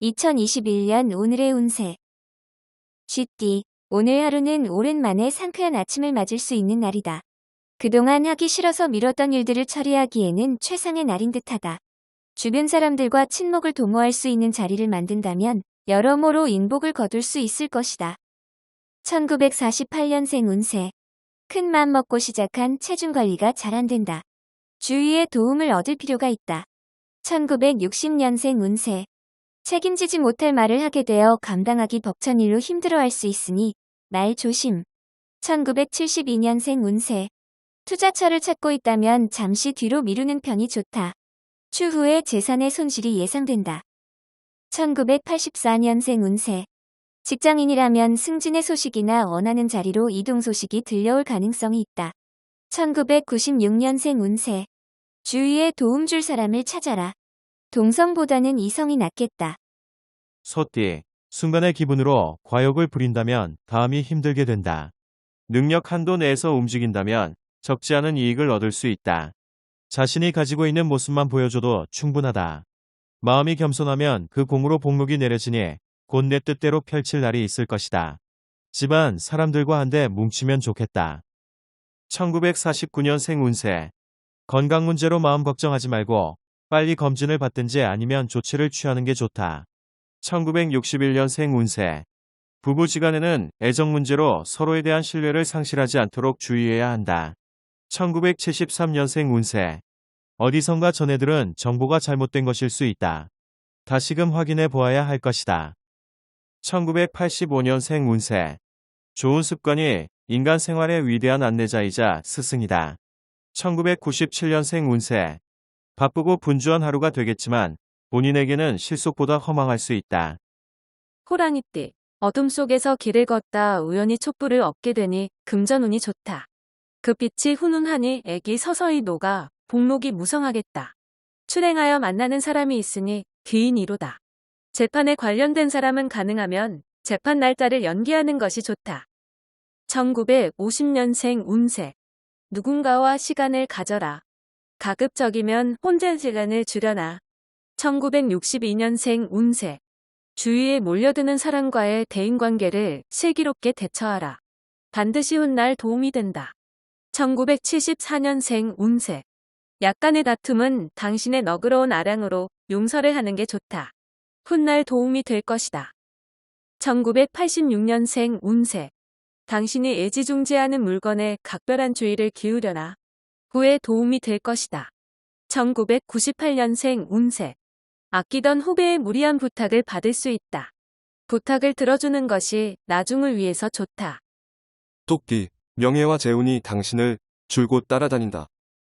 2021년 오늘의 운세. 쥐띠. 오늘 하루는 오랜만에 상쾌한 아침을 맞을 수 있는 날이다. 그동안 하기 싫어서 미뤘던 일들을 처리하기에는 최상의 날인 듯하다. 주변 사람들과 친목을 도모할 수 있는 자리를 만든다면 여러모로 인복을 거둘 수 있을 것이다. 1948년생 운세. 큰 맘 먹고 시작한 체중 관리가 잘 안 된다. 주위의 도움을 얻을 필요가 있다. 1960년생 운세. 책임지지 못할 말을 하게 되어 감당하기 벅찬 일로 힘들어할 수 있으니 말 조심. 1972년생 운세. 투자처를 찾고 있다면 잠시 뒤로 미루는 편이 좋다. 추후에 재산의 손실이 예상된다. 1984년생 운세. 직장인이라면 승진의 소식이나 원하는 자리로 이동 소식이 들려올 가능성이 있다. 1996년생 운세. 주위에 도움 줄 사람을 찾아라. 동성보다는 이성이 낫겠다. 소띠, 순간의 기분으로 과욕을 부린다면 다음이 힘들게 된다. 능력 한도 내에서 움직인다면 적지 않은 이익을 얻을 수 있다. 자신이 가지고 있는 모습만 보여줘도 충분하다. 마음이 겸손하면 그 공으로 복록이 내려지니 곧 내 뜻대로 펼칠 날이 있을 것이다. 집안 사람들과 한데 뭉치면 좋겠다. 1949년생 운세. 건강 문제로 마음 걱정하지 말고 빨리 검진을 받든지 아니면 조치를 취하는 게 좋다. 1961년생 운세. 부부지간에는 애정 문제로 서로에 대한 신뢰를 상실하지 않도록 주의해야 한다. 1973년생 운세. 어디선가 전해들은 정보가 잘못된 것일 수 있다. 다시금 확인해 보아야 할 것이다. 1985년생 운세. 좋은 습관이 인간 생활의 위대한 안내자이자 스승이다. 1997년생 운세. 바쁘고 분주한 하루가 되겠지만 본인에게는 실속보다 허망할 수 있다. 호랑이띠. 어둠 속에서 길을 걷다 우연히 촛불을 얻게 되니 금전운이 좋다. 그 빛이 훈훈하니 액이 서서히 녹아 복록이 무성하겠다. 출행하여 만나는 사람이 있으니 귀인이로다. 재판에 관련된 사람은 가능하면 재판 날짜를 연기하는 것이 좋다. 1950년생 운세. 누군가와 시간을 가져라. 가급적이면 혼자 시간을 줄여놔. 1962년생 운세. 주위에 몰려드는 사람과의 대인관계를 슬기롭게 대처하라. 반드시 훗날 도움이 된다. 1974년생 운세. 약간의 다툼은 당신의 너그러운 아량으로 용서를 하는 게 좋다. 훗날 도움이 될 것이다. 1986년생 운세. 당신이 애지중지하는 물건에 각별한 주의를 기울여라. 후에 도움이 될 것이다. 1998년생 운세. 아끼던 후배의 무리한 부탁을 받을 수 있다. 부탁을 들어주는 것이 나중을 위해서 좋다. 토끼, 명예와 재운이 당신을 줄곧 따라다닌다.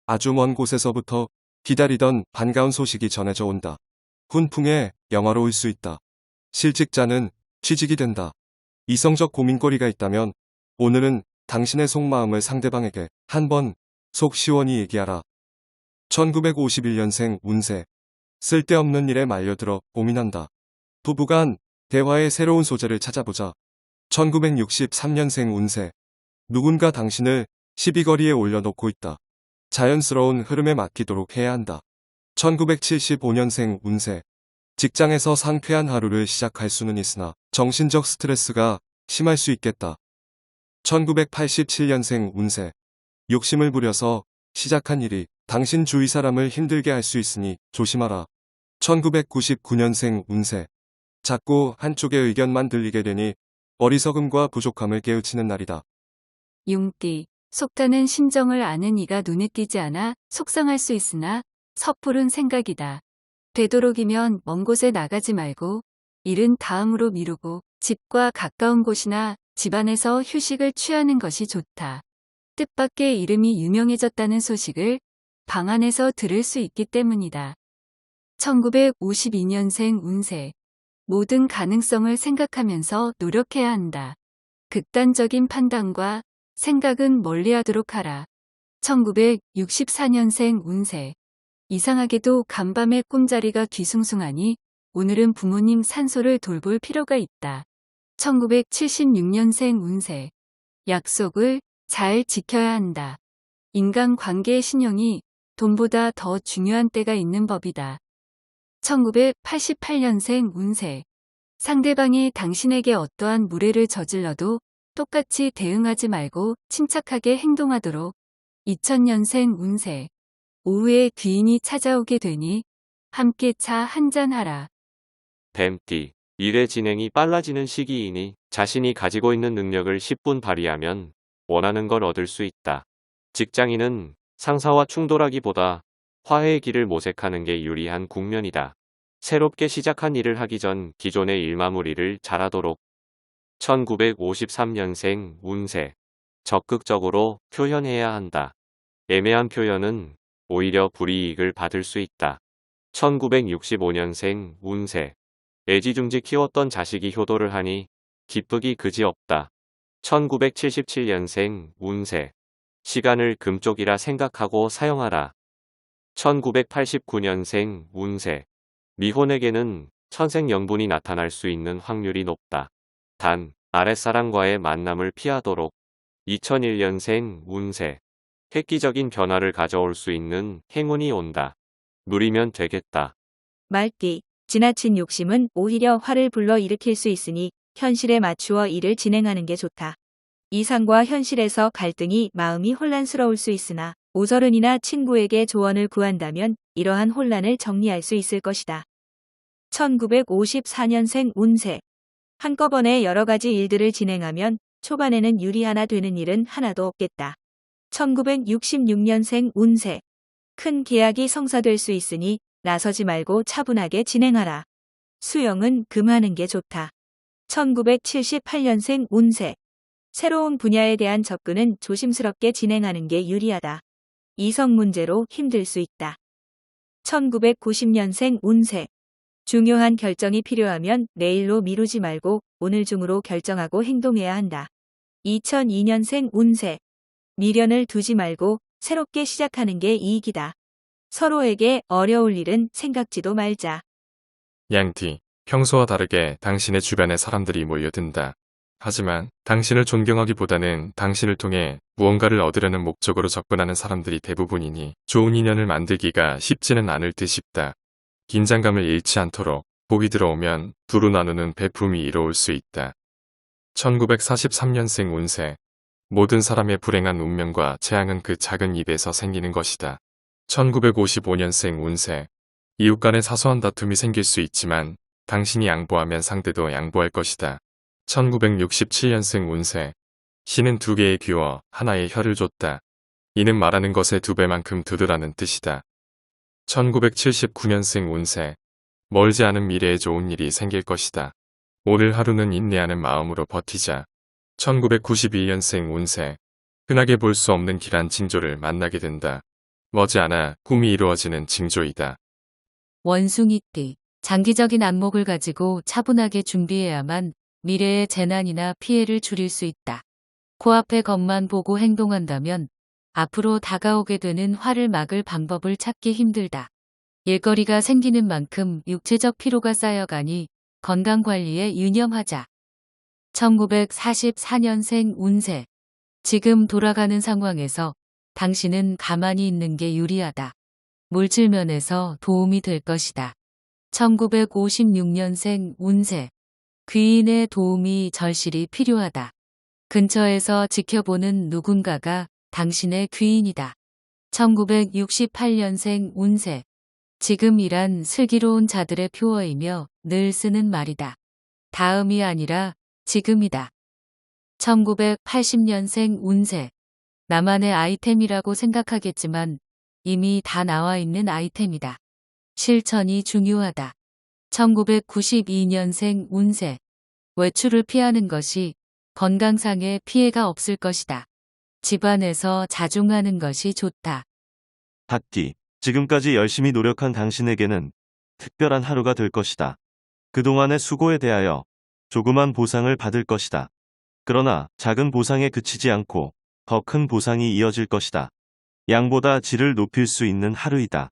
아주 먼 곳에서부터 기다리던 반가운 소식이 전해져 온다. 훈풍에 영화로울 수 있다. 실직자는 취직이 된다. 이성적 고민거리가 있다면 오늘은 당신의 속마음을 상대방에게 한번 속 시원히 얘기하라. 1951년생 운세. 쓸데없는 일에 말려들어 고민한다. 부부간 대화의 새로운 소재를 찾아보자. 1963년생 운세. 누군가 당신을 시비거리에 올려놓고 있다. 자연스러운 흐름에 맡기도록 해야 한다. 1975년생 운세. 직장에서 상쾌한 하루를 시작할 수는 있으나 정신적 스트레스가 심할 수 있겠다. 1987년생 운세. 욕심을 부려서 시작한 일이 당신 주위 사람을 힘들게 할 수 있으니 조심하라. 1999년생 운세. 자꾸 한쪽의 의견만 들리게 되니 어리석음과 부족함을 깨우치는 날이다. 용띠. 속타는 심정을 아는 이가 눈에 띄지 않아 속상할 수 있으나 섣부른 생각이다. 되도록이면 먼 곳에 나가지 말고 일은 다음으로 미루고 집과 가까운 곳이나 집안에서 휴식을 취하는 것이 좋다. 뜻밖의 이름이 유명해졌다는 소식을 방 안에서 들을 수 있기 때문이다. 1952년생 운세. 모든 가능성을 생각하면서 노력해야 한다. 극단적인 판단과 생각은 멀리하도록 하라. 1964년생 운세. 이상하게도 간밤에 꿈자리가 뒤숭숭하니 오늘은 부모님 산소를 돌볼 필요가 있다. 1976년생 운세. 약속을 잘 지켜야 한다. 인간관계의 신용이 돈보다 더 중요한 때가 있는 법이다. 1988년생 운세. 상대방이 당신에게 어떠한 무례를 저질러도 똑같이 대응하지 말고 침착하게 행동하도록. 2000년생 운세. 오후에 귀인이 찾아오게 되니 함께 차 한잔하라. 뱀띠. 일의 진행이 빨라지는 시기이니 자신이 가지고 있는 능력을 10분 발휘하면 원하는 걸 얻을 수 있다. 직장인은 상사와 충돌하기보다 화해의 길을 모색하는 게 유리한 국면이다. 새롭게 시작한 일을 하기 전 기존의 일 마무리를 잘하도록. 1953년생 운세. 적극적으로 표현해야 한다. 애매한 표현은 오히려 불이익을 받을 수 있다. 1965년생 운세. 애지중지 키웠던 자식이 효도를 하니 기쁘기 그지없다. 1977년생 운세. 시간을 금쪽이라 생각하고 사용하라. 1989년생 운세. 미혼에게는 천생연분이 나타날 수 있는 확률이 높다. 단, 아랫사람과의 만남을 피하도록. 2001년생 운세. 획기적인 변화를 가져올 수 있는 행운이 온다. 누리면 되겠다. 말띠. 지나친 욕심은 오히려 화를 불러일으킬 수 있으니 현실에 맞추어 일을 진행하는 게 좋다. 이상과 현실에서 갈등이 마음이 혼란스러울 수 있으나 오저른이나 친구에게 조언을 구한다면 이러한 혼란을 정리할 수 있을 것이다. 1954년생 운세. 한꺼번에 여러 가지 일들을 진행하면 초반에는 유리하나 되는 일은 하나도 없겠다. 1966년생 운세. 큰 계약이 성사될 수 있으니 나서지 말고 차분하게 진행하라. 수영은 금하는 게 좋다. 1978년생 운세. 새로운 분야에 대한 접근은 조심스럽게 진행하는 게 유리하다. 이성 문제로 힘들 수 있다. 1990년생 운세. 중요한 결정이 필요하면 내일로 미루지 말고 오늘 중으로 결정하고 행동해야 한다. 2002년생 운세. 미련을 두지 말고 새롭게 시작하는 게 이익이다. 서로에게 어려울 일은 생각지도 말자. 양띠, 평소와 다르게 당신의 주변에 사람들이 모여든다. 하지만 당신을 존경하기보다는 당신을 통해 무언가를 얻으려는 목적으로 접근하는 사람들이 대부분이니 좋은 인연을 만들기가 쉽지는 않을 듯 싶다. 긴장감을 잃지 않도록 복이 들어오면 두루 나누는 배품이 이로울 수 있다. 1943년생 운세. 모든 사람의 불행한 운명과 재앙은 그 작은 입에서 생기는 것이다. 1955년생 운세. 이웃 간의 사소한 다툼이 생길 수 있지만 당신이 양보하면 상대도 양보할 것이다. 1967년생 운세. 신은 두 개의 귀와 하나의 혀를 줬다. 이는 말하는 것의 2배만큼 두드라는 뜻이다. 1979년생 운세. 멀지 않은 미래에 좋은 일이 생길 것이다. 오늘 하루는 인내하는 마음으로 버티자. 1991년생 운세. 흔하게 볼 수 없는 길한 징조를 만나게 된다. 머지않아 꿈이 이루어지는 징조이다. 원숭이띠. 장기적인 안목을 가지고 차분하게 준비해야만 미래의 재난이나 피해를 줄일 수 있다. 코앞의 것만 보고 행동한다면 앞으로 다가오게 되는 화를 막을 방법을 찾기 힘들다. 일거리가 생기는 만큼 육체적 피로가 쌓여가니 건강관리에 유념하자. 1944년생 운세. 지금 돌아가는 상황에서 당신은 가만히 있는 게 유리하다. 물질면에서 도움이 될 것이다. 1956년생 운세. 귀인의 도움이 절실히 필요하다. 근처에서 지켜보는 누군가가 당신의 귀인이다. 1968년생 운세. 지금이란 슬기로운 자들의 표어이며 늘 쓰는 말이다. 다음이 아니라 지금이다. 1980년생 운세. 나만의 아이템이라고 생각하겠지만 이미 다 나와 있는 아이템이다. 실천이 중요하다. 1992년생 운세. 외출을 피하는 것이 건강상의 피해가 없을 것이다. 집안에서 자중하는 것이 좋다. 닭띠, 지금까지 열심히 노력한 당신에게는 특별한 하루가 될 것이다. 그동안의 수고에 대하여 조그만 보상을 받을 것이다. 그러나 작은 보상에 그치지 않고 더 큰 보상이 이어질 것이다. 양보다 질을 높일 수 있는 하루이다.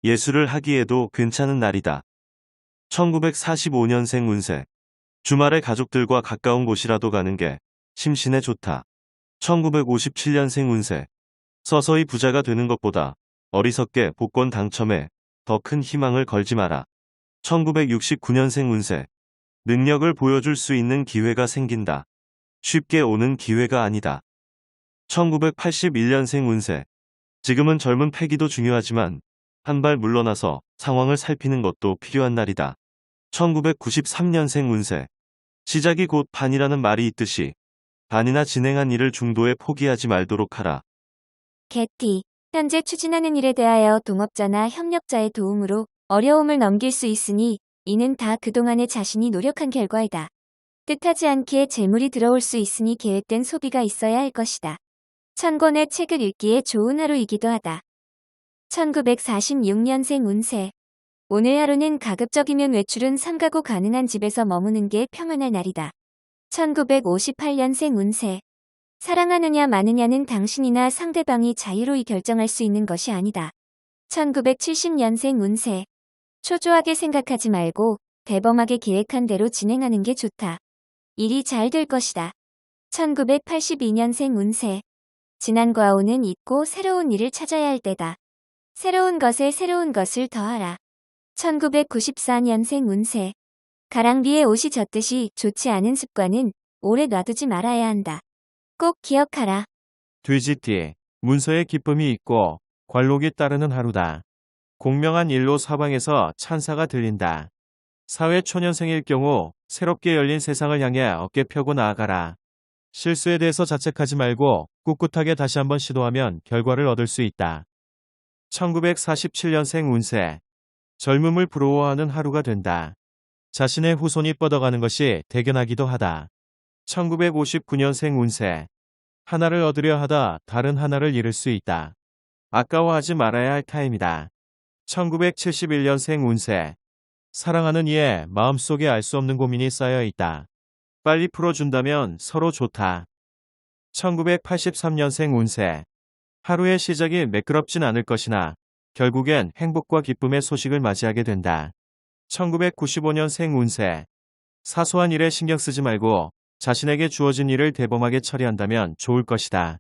예술을 하기에도 괜찮은 날이다. 1945년생 운세. 주말에 가족들과 가까운 곳이라도 가는 게 심신에 좋다. 1957년생 운세. 서서히 부자가 되는 것보다 어리석게 복권 당첨에 더 큰 희망을 걸지 마라. 1969년생 운세. 능력을 보여줄 수 있는 기회가 생긴다. 쉽게 오는 기회가 아니다. 1981년생 운세. 지금은 젊은 패기도 중요하지만 한 발 물러나서 상황을 살피는 것도 필요한 날이다. 1993년생 운세. 시작이 곧 반이라는 말이 있듯이 반이나 진행한 일을 중도에 포기하지 말도록 하라. 개띠. 현재 추진하는 일에 대하여 동업자나 협력자의 도움으로 어려움을 넘길 수 있으니 이는 다 그동안에 자신이 노력한 결과이다. 뜻하지 않게 재물이 들어올 수 있으니 계획된 소비가 있어야 할 것이다. 천권의 책을 읽기에 좋은 하루이기도 하다. 1946년생 운세. 오늘 하루는 가급적이면 외출은 삼가고 가능한 집에서 머무는 게 평안할 날이다. 1958년생 운세. 사랑하느냐 마느냐는 당신이나 상대방이 자유로이 결정할 수 있는 것이 아니다. 1970년생 운세. 초조하게 생각하지 말고 대범하게 계획한 대로 진행하는 게 좋다. 일이 잘 될 것이다. 1982년생 운세. 지난 과오는 잊고 새로운 일을 찾아야 할 때다. 새로운 것에 새로운 것을 더하라. 1994년생 운세. 가랑비에 옷이 젖듯이 좋지 않은 습관은 오래 놔두지 말아야 한다. 꼭 기억하라. 돼지띠. 문서에 기쁨이 있고 관록이 따르는 하루다. 공명한 일로 사방에서 찬사가 들린다. 사회 초년생일 경우 새롭게 열린 세상을 향해 어깨 펴고 나아가라. 실수에 대해서 자책하지 말고 꿋꿋하게 다시 한번 시도하면 결과를 얻을 수 있다. 1947년생 운세. 젊음을 부러워하는 하루가 된다. 자신의 후손이 뻗어가는 것이 대견하기도 하다. 1959년생 운세. 하나를 얻으려 하다 다른 하나를 잃을 수 있다. 아까워하지 말아야 할 타임이다. 1971년생 운세. 사랑하는 이의 마음속에 알 수 없는 고민이 쌓여 있다. 빨리 풀어준다면 서로 좋다. 1983년생 운세. 하루의 시작이 매끄럽진 않을 것이나 결국엔 행복과 기쁨의 소식을 맞이하게 된다. 1995년생 운세. 사소한 일에 신경 쓰지 말고 자신에게 주어진 일을 대범하게 처리한다면 좋을 것이다.